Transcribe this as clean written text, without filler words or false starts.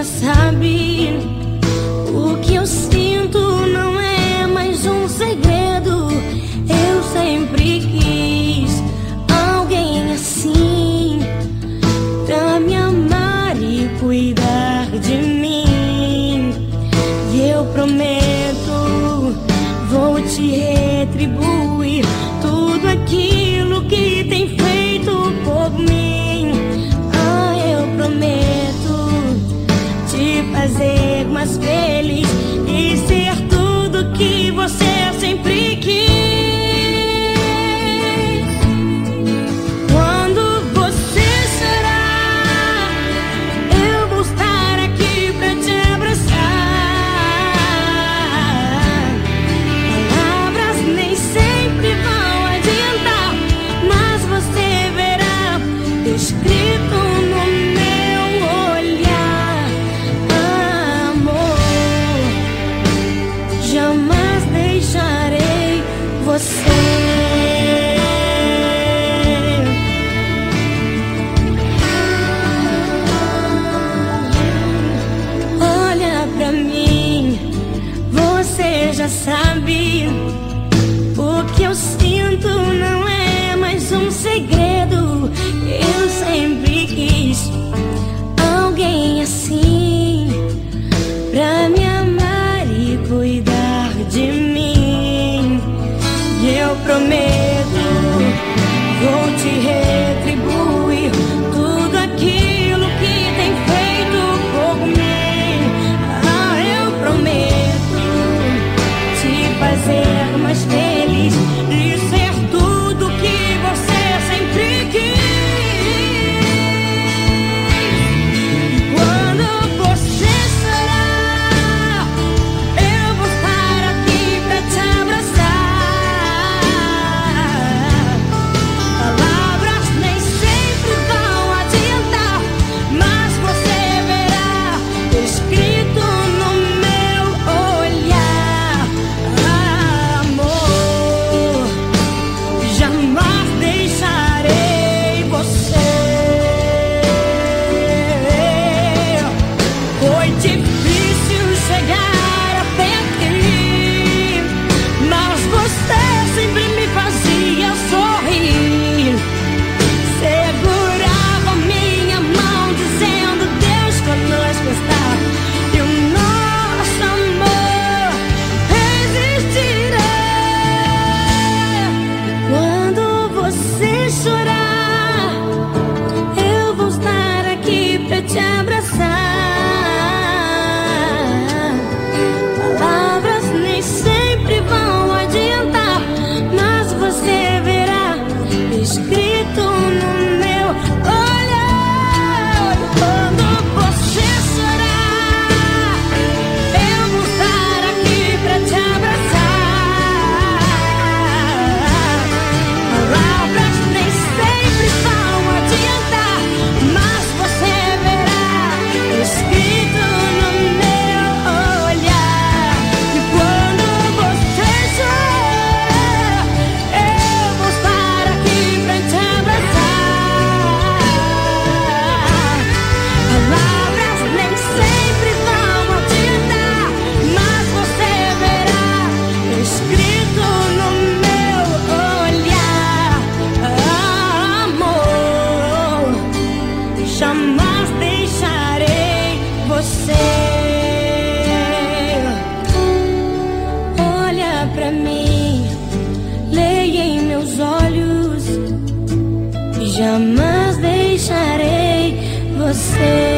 já sabe. O que eu sinto não é mais um segredo. Eu sempre quis alguém assim, pra me amar e cuidar de mim. E eu prometo, vou te retribuir tudo aquilo que tem feito por mim. Ah, eu prometo te fazer mais feliz e ser tudo que você sempre quis. Quando você chorar, eu vou estar aqui pra te abraçar. Palavras nem sempre vão adiantar, mas você verá escrito no meu olhar. Amor, jamais deixarei você. Olha pra mim, você já sabe. O que eu sinto não é mais um segredo. Eu sempre quis alguém assim, pra me amar e cuidar de mim. E eu prometo, vou te retribuir tudo aquilo que tem feito por mim. Ah, eu prometo te fazer mais feliz e ser tudo que você sempre quis. Quando você chorar, eu vou estar aqui pra te abraçar. Palavras nem sempre vão adiantar, mas você verá escrito no meu olhar. Amor, jamais deixarei você. Foi difícil chegar até aqui, mas você sempre me fazia sorrir. Segurava minha mão dizendo: Deus conosco está, e o nosso amor resistirá. Quando você chorar, eu vou estar aqui pra te abraçar. Palavras nem sempre vão adiantar, mas você verá escrito no meu olhar. Quando você chorar, eu vou estar aqui pra te abraçar. Palavras nem sempre vão adiantar, mas você verá escrito no meu olhar. E quando você chorar, eu vou estar aqui pra te abraçar. Palavras nem sempre vão adiantar, mas você verá escrito no meu olhar. Amor, jamais deixarei você. Olha pra mim, leia em meus olhos, jamais deixarei você.